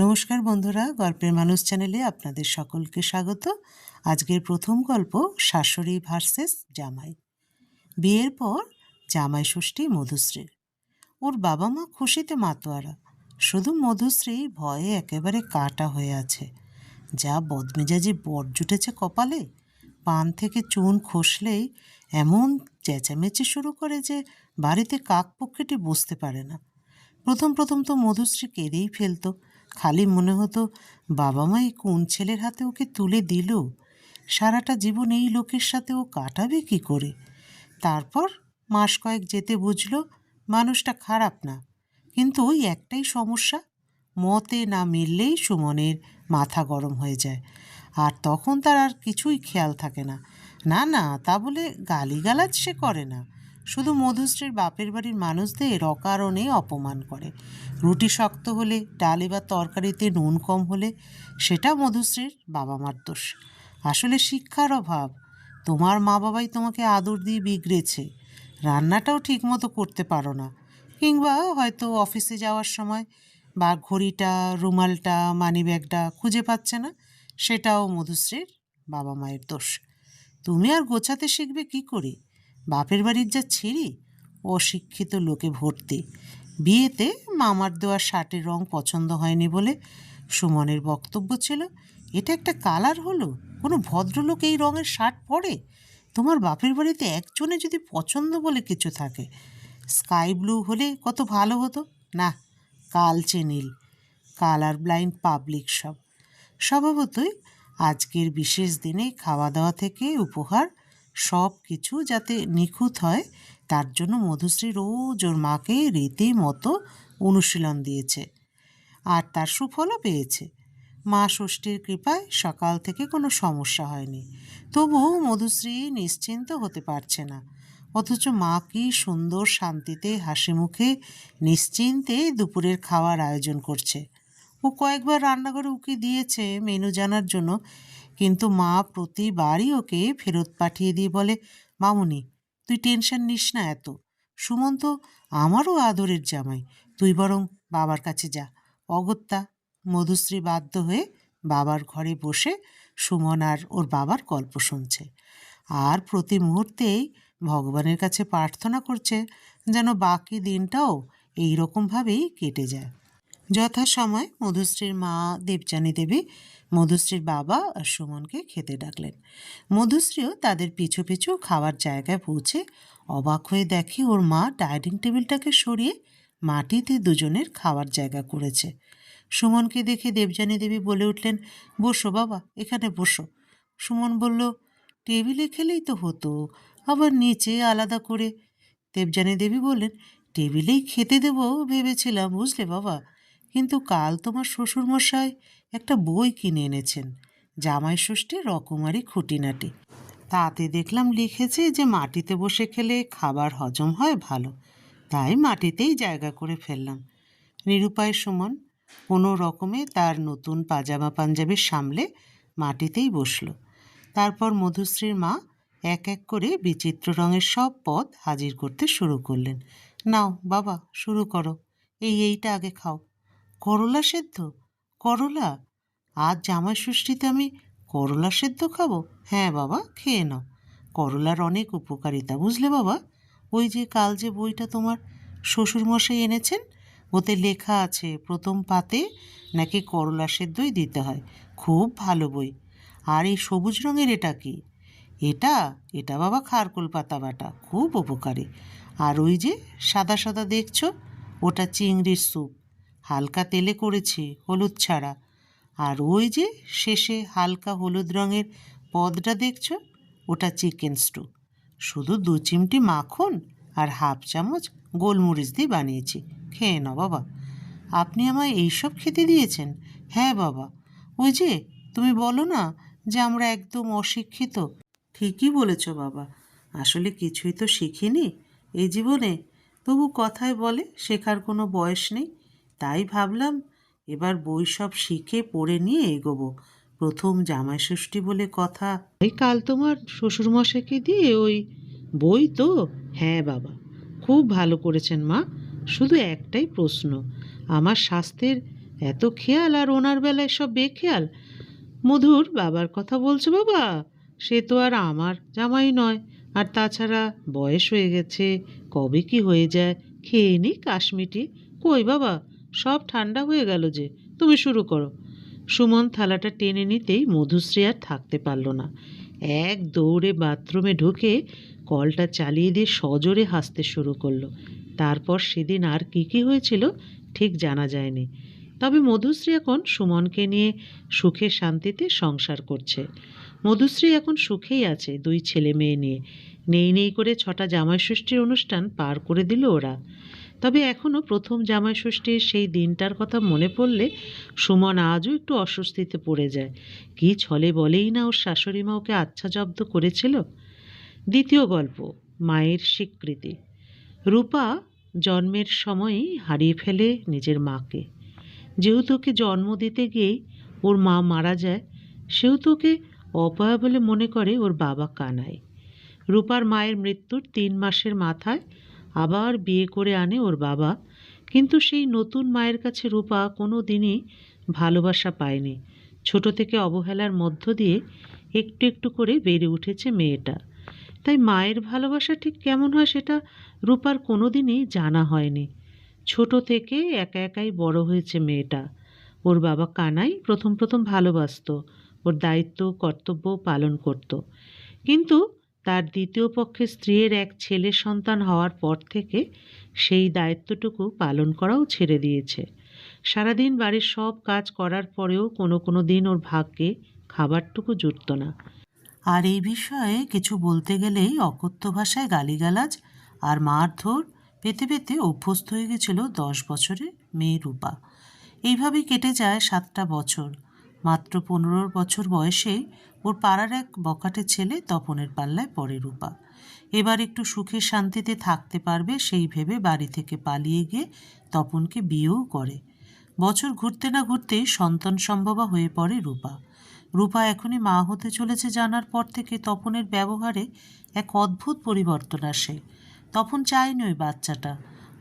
নমস্কার বন্ধুরা, গল্পের মানুষ চ্যানেলে আপনাদের সকলকে স্বাগত। আজকের প্রথম গল্প শাশুড়ি ভার্সেস জামাই। বিয়ের পর জামাই ষষ্ঠী মধুশ্রীর। ওর বাবা মা খুশিতে মাতোয়ারা, শুধু মধুশ্রী ভয়ে একেবারে কাটা হয়ে আছে। যা বদমেজাজি বর জুটেছে কপালে, পান থেকে চুন খসলেই এমন চেঁচামেচি শুরু করে যে বাড়িতে কাকপক্ষীটি বসতে পারে না। প্রথম প্রথম তো মধুশ্রী কেঁদেই ফেলতো, খালি মনে হতো বাবা মা এই কোন ছেলের হাতে ওকে তুলে দিল, সারাটা জীবন এই লোকের সাথে ও কাটাবে কি করে। তারপর মাস কয়েক যেতে বুঝলো মানুষটা খারাপ না, কিন্তু ওই একটাই সমস্যা, মতে না মিললেই সুমনের মাথা গরম হয়ে যায়। আর তখন তার আর কিছুই খেয়াল থাকে না। না না, তা বলে গালিগালাজ সে করে না, শুধু মধুশ্রীর বাপের বাড়ির মানুষদের অকারণে অপমান করে। রুটি শক্ত হলে, ডালে বা তরকারিতে নুন কম হলে সেটা মধুশ্রীর বাবা মার দোষ। আসলে শিক্ষার অভাব। তোমার মা বাবাই তোমাকে আদর দিয়ে বিগড়েছে, রান্নাটাও ঠিকমতো করতে পারো না, কিংবা হয়তো অফিসে যাওয়ার সময় বা ঘড়িটা, রুমালটা, মানিব্যাগটা খুঁজে পাচ্ছে না, সেটাও মধুশ্রীর বাবা মায়ের দোষ। তুমি আর গোছাতে শিখবে কি করে? বাপের বাড়ির যা ছিঁড়ি, অশিক্ষিত লোকে ভর্তি। বিয়েতে মামার দেওয়া শার্টের রং পছন্দ হয়নি বলে সুমনের বক্তব্য ছিল, এটা একটা কালার হলো, কোনো ভদ্রলোক এই রঙের শার্ট পরে? তোমার বাপের বাড়িতে একজনে যদি পছন্দ বলে কিছু থাকে, স্কাই ব্লু হলে কত ভালো হতো। না, কালচে নীল, কালার ব্লাইন্ড পাবলিক সব। স্বভাবতই আজকের বিশেষ দিনে খাওয়া দাওয়া থেকে উপহার সব কিছু যাতে নিখুঁত হয়, তার জন্য মধুশ্রী রোজ ওর মাকে রীতিমতো অনুশীলন দিয়েছে, আর তার সুফলও পেয়েছে। মা ষষ্ঠীর কৃপায় সকাল থেকে কোনো সমস্যা হয়নি। তবুও মধুশ্রী নিশ্চিন্ত হতে পারছে না। অথচ মা কি সুন্দর শান্তিতে হাসি মুখে নিশ্চিন্তে দুপুরের খাওয়ার আয়োজন করছে। ও কয়েকবার রান্নাঘরে উকি দিয়েছে মেনু জানার জন্য, কিন্তু মা প্রতিবারই ওকে ফেরত পাঠিয়ে দিয়ে বলে, মামুনি তুই টেনশন নিস না এত, সুমন তো আমারও আদরের জামাই, তুই বরং বাবার কাছে যা। অগত্যা মধুশ্রী বাধ্য হয়ে বাবার ঘরে বসে সুমন আর ওর বাবার গল্প শুনছে, আর প্রতি মুহূর্তেই ভগবানের কাছে প্রার্থনা করছে যেন বাকি দিনটাও এই রকমভাবেই কেটে যায়। যথাসময়ে মধুশ্রীর মা দেবযানী দেবী মধুশ্রীর বাবা আর সুমনকে খেতে ডাকলেন। মধুশ্রীও তাদের পিছু পিছু খাওয়ার জায়গায় পৌঁছে অবাক হয়ে দেখে ওর মা ডাইনিং টেবিলটাকে সরিয়ে মাটিতে দুজনের খাওয়ার জায়গা করেছে। সুমনকে দেখে দেবযানী দেবী বলে উঠলেন, বসো বাবা, এখানে বসো। সুমন বলল, টেবিলে খেলেই তো হতো, আবার নিচে আলাদা করে। দেবযানী দেবী বললেন, টেবিলেই খেতে দেবো ভেবেছিলাম বুঝলে বাবা, কিন্তু কাল তোমার শ্বশুরমশাই একটা বই কিনে এনেছেন, জামাই ষষ্ঠীর রকমারি খুঁটিনাটি। তাতে দেখলাম লিখেছে যে মাটিতে বসে খেলে খাবার হজম হয় ভালো, তাই মাটিতেই জায়গা করে ফেললাম। নিরুপায় সুমন কোনো রকমে তার নতুন পাজামা পাঞ্জাবি সামলে মাটিতেই বসল। তারপর মধুশ্রীর মা এক এক করে বিচিত্র রঙের সব পদ হাজির করতে শুরু করলেন। নাও বাবা, শুরু করো, এইটা আগে খাও। করলা সেদ্ধ? করলা? আজ জামাই ষষ্ঠীতে আমি করলা সেদ্ধ খাবো? হ্যাঁ বাবা, খেয়ে নাও। করলার অনেক উপকারিতা বুঝলে বাবা। ওই যে কাল যে বইটা তোমার শ্বশুরমশাই এনেছেন, ওতে লেখা আছে প্রথম পাতে নাকি করলা সেদ্ধই দিতে হয়। খুব ভালো বই। আর এই সবুজ রঙের এটা কি? এটা এটা বাবা খারকোল পাতা বাটা, খুব উপকারী। আর ওই যে সাদা সাদা দেখছো, ওটা চিংড়ির স্যুপ, হালকা তেলে করেছি, হলুদ ছাড়া। আর ওই যে শেষে হালকা হলুদ রঙের পদটা দেখছো, ওটা চিকেন স্টু, শুধু 2 চিমটি মাখন আর হাফ চামচ গোলমরিচ দিয়ে বানিয়েছি, খেয়ে নাও বাবা। আপনি আমায় এইসব খেতে দিয়েছেন? হ্যাঁ বাবা, ওই যে তুমি বলো না যে আমরা একদম অশিক্ষিত, ঠিকই বলেছ বাবা, আসলে কিছুই তো শিখিনি এই জীবনে, তবু কথায় বলে শেখার কোনো বয়স নেই, তাই ভাবলাম এবার বই সব শিখে পড়ে নিয়ে এগোবো। প্রথম জামাই ষষ্ঠী বলে কথা, এই কাল তোমার শ্বশুরমশাইকে দিয়ে ওই বই তো? হ্যাঁ বাবা, খুব ভালো করেছেন মা, শুধু একটাই প্রশ্ন, আমার স্বাস্থ্যের এত খেয়াল, আর ওনার বেলায় সব বেখেয়াল। মধুর বাবার কথা বলছো বাবা? সে তো আর আমার জামাই নয়, আর তাছাড়া বয়স হয়ে গেছে, কবে কি হয়ে যায়। খেয়ে নি কাশমিটি। কই বাবা, সব ঠান্ডা হয়ে গেল যে। তুমি শুরু করো। সুমন থালাটা টেনে নিতেই মধুশ্রী আর থাকতে পারল না। এক দৌড়ে বাথরুমে ঢুকে কলটা চালিয়ে দিয়ে সজোরে হাসতে শুরু করলো। তারপর সেদিন আর কি কি হয়েছিল ঠিক জানা যায়নি। তবে মধুশ্রী এখন সুমনকে নিয়ে সুখে শান্তিতে সংসার করছে। মধুশ্রী এখন সুখেই আছে, 2 ছেলে মেয়ে নিয়ে। নেই নেই করে 6টা জামাইষষ্ঠীর অনুষ্ঠান পার করে দিল ওরা। তবে এখনও প্রথম জামাইষষ্ঠীর সেই দিনটার কথা মনে পড়লে সুমন আজও একটু অস্বস্তিতে পড়ে যায়। কি ছলে বলেই না ওর শাশুড়ি মা ওকে আচ্ছা জব্দ করেছিল। দ্বিতীয় গল্প, মায়ের স্বীকৃতি। রূপা জন্মের সময়ই হারিয়ে ফেলে নিজের মাকে। যেহেতু ওকে জন্ম দিতে গিয়েই ওর মা মারা যায়, সেহেতু ওকে অপয়া বলে মনে করে ওর বাবা কানাই। রূপার মায়ের মৃত্যুর 3 মাসের মাথায় আবার বিয়ে করে আনে ওর বাবা। কিন্তু সেই নতুন মায়ের কাছে রূপা কোনো দিনই ভালোবাসা পায়নি। ছোট থেকে অবহেলার মধ্য দিয়ে একটু একটু করে বেড়ে উঠেছে মেয়েটা। তাই মায়ের ভালোবাসা ঠিক কেমন হয় সেটা রূপার কোনো দিনই জানা হয়নি। ছোট থেকে একা একাই বড় হয়েছে মেয়েটা। ওর বাবা কানাই প্রথম প্রথম ভালোবাসতো, ওর দায়িত্ব কর্তব্য পালন করত। কিন্তু তার দ্বিতীয় পক্ষে স্ত্রীর এক ছেলে সন্তান হওয়ার পর থেকে সেই দায়িত্বটুকু পালন করাও ছেড়ে দিয়েছে। সারাদিন বাড়ির সব কাজ করার পরেও কোনো কোনো দিন ওর ভাগ্যে খাবারটুকু জুটত না। আর এই বিষয়ে কিছু বলতে গেলেই অকথ্য ভাষায় গালিগালাজ আর মারধর পেতে পেতে অভ্যস্ত হয়ে গেছিল 10 বছরের মেয়ে রূপা। এইভাবেই কেটে যায় 7টা বছর। মাত্র 15 বছর বয়সেই ওর পাড়ার এক বখাটে ছেলে তপনের পাল্লায় পড়ে রূপা। এবার একটু সুখে শান্তিতে থাকতে পারবে সেই ভেবে বাড়ি থেকে পালিয়ে গিয়ে তপনকে বিয়েও করে। বছর ঘুরতে না ঘুরতেই সন্তান সম্ভবা হয়ে পড়ে রূপা। রূপা এখনই মা হতে চলেছে জানার পর থেকে তপনের ব্যবহারে এক অদ্ভুত পরিবর্তন আসে। তপন চায়নি ওই বাচ্চাটা।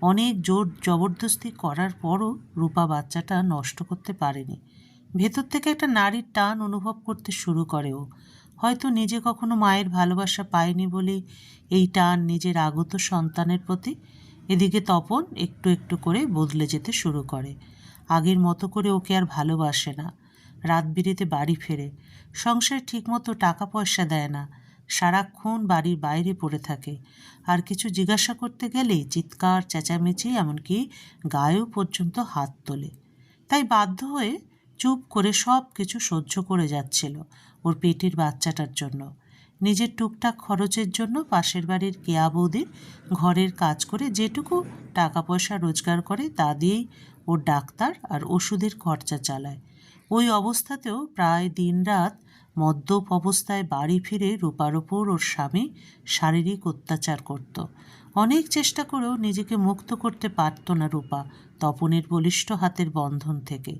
অনেক জোর জবরদস্তি করার পরও রূপা বাচ্চাটা নষ্ট করতে পারেনি। ভেতর থেকে একটা নারীর টান অনুভব করতে শুরু করে ও। হয়তো নিজে কখনো মায়ের ভালোবাসা পায়নি বলে এই টান নিজের আগত সন্তানের প্রতি। এদিকে তপন একটু একটু করে বদলে যেতে শুরু করে। আগের মতো করে ওকে আর ভালোবাসে না। রাত বিরেতে বাড়ি ফেরে। সংসারে ঠিকমতো টাকা পয়সা দেয় না। সারাক্ষণ বাড়ির বাইরে পড়ে থাকে। আর কিছু জিজ্ঞাসা করতে গেলেই চিৎকার চেঁচামেচি, এমনকি গায়েও পর্যন্ত হাত তোলে। তাই বাধ্য হয়ে চুপ করে সব কিছু সহ্য করে যাচ্ছিল ওর পেটের বাচ্চাটার জন্য। নিজের টুকটাক খরচের জন্য পাশের বাড়ির কেয়া বৌদির ঘরের কাজ করে যেটুকু টাকা পয়সা রোজগার করে তা দিয়েই ওর ডাক্তার আর ওষুধের খরচা চালায়। ওই অবস্থাতেও প্রায় দিনরাত মদ্যপ অবস্থায় বাড়ি ফিরে রূপার ওপর ওর স্বামী শারীরিক অত্যাচার করত। অনেক চেষ্টা করেও নিজেকে মুক্ত করতে পারত না রূপা তপনের বলিষ্ঠ হাতের বন্ধন থেকে।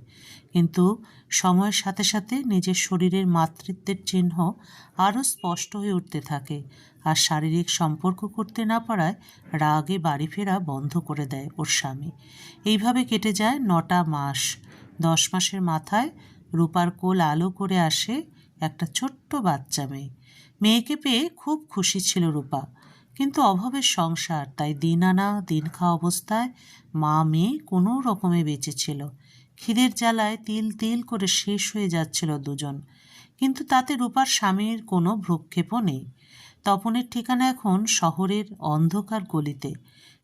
কিন্তু সময়ের সাথে সাথে নিজের শরীরের মাতৃত্বের চিহ্ন আরও স্পষ্ট হয়ে উঠতে থাকে। আর শারীরিক সম্পর্ক করতে না পারায় রাগে বাড়ি ফেরা বন্ধ করে দেয় ওর স্বামী। এইভাবে কেটে যায় 9টা মাস। 10 মাসের মাথায় রূপার কোল আলো করে আসে একটা ছোট্ট বাচ্চা মেয়ে। মেয়েকে পেয়ে খুব খুশি ছিল রূপা। কিন্তু অভাবের সংসার, তাই দিন আনা দিন খাওয়া অবস্থায় মা মেয়ে কোনো রকমে বেঁচেছিল। খিদের জ্বালায় তিল তিল করে শেষ হয়ে যাচ্ছিল দুজন। কিন্তু তাতে রূপার স্বামীর কোনো ভ্রুক্ষেপও নেই। তপনের ঠিকানা এখন শহরের অন্ধকার গলিতে।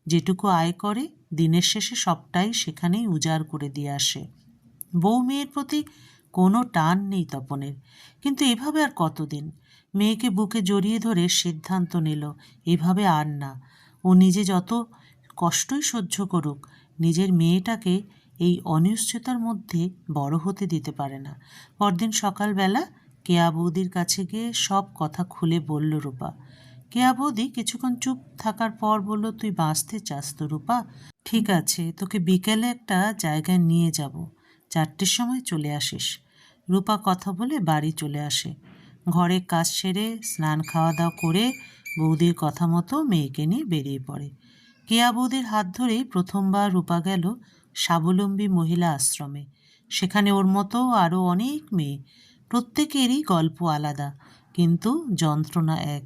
যেটুকু আয় করে দিনের শেষে সবটাই সেখানেই উজাড় করে দিয়ে আসে। বউ মেয়ের প্রতি কোনো টান নেই তপনের। কিন্তু এভাবে আর কতদিন? মেয়েকে বুকে জড়িয়ে ধরে সিদ্ধান্ত নিল এভাবে আর না। ও নিজে যত কষ্টই সহ্য করুক, নিজের মেয়েটাকে এই অনিশ্চয়তার মধ্যে বড় হতে দিতে পারে না। পরদিন সকালবেলা কেয়া বৌদির কাছে গিয়ে সব কথা খুলে বলল রূপা। কেয়া বৌদি কিছুক্ষণ চুপ থাকার পর বলল, তুই বাঁচতে চাস তো রূপা? ঠিক আছে, তোকে বিকেলে একটা জায়গায় নিয়ে যাব, 4টের সময় চলে আসিস। রূপা কথা বলে বাড়ি চলে আসে। ঘরে কাজ সেরে স্নান খাওয়া দাওয়া করে বৌদির কথা মতো মেয়েকে নিয়ে বেরিয়ে পড়ে। কেয়া বৌদির হাত ধরেই প্রথমবার রূপা গেল স্বাবলম্বী মহিলা আশ্রমে। সেখানে ওর মতো আরও অনেক মেয়ে, প্রত্যেকেরই গল্প আলাদা, কিন্তু যন্ত্রণা এক।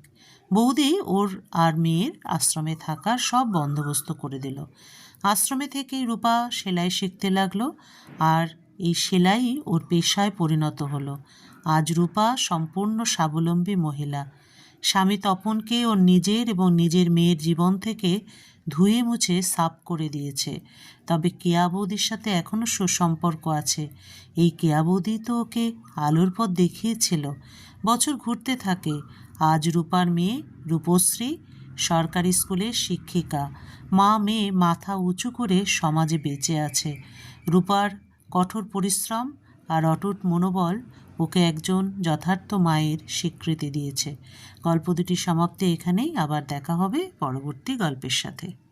বৌদি ওর আর মেয়ের আশ্রমে থাকার সব বন্দোবস্ত করে দিল। আশ্রমে থেকেই রূপা সেলাই শিখতে লাগলো, আর এই সেলাই ওর পেশায় পরিণত হলো। আজ রূপা সম্পূর্ণ স্বাবলম্বী মহিলা। স্বামী তপনকে ওর নিজের এবং নিজের মেয়ের জীবন থেকে ধুয়ে মুছে সাফ করে দিয়েছে। তবে কেয়া বৌদির সাথে এখনও সুসম্পর্ক আছে। এই কেয়া বৌদি তো ওকে আলোর পথ দেখিয়েছিল। বছর ঘুরতে থাকে। আজ রূপার মেয়ে রূপশ্রী সরকারি স্কুলের শিক্ষিকা। মা মেয়ে মাথা উঁচু করে সমাজে বেঁচে আছে। রূপার কঠোর পরিশ্রম আর অটুট মনোবল ওকে একজন যথার্থ মায়ের স্বীকৃতি দিয়েছে। গল্প দুটি সমাপ্তি এখানেই। আবার দেখা হবে পরবর্তী গল্পের সাথে।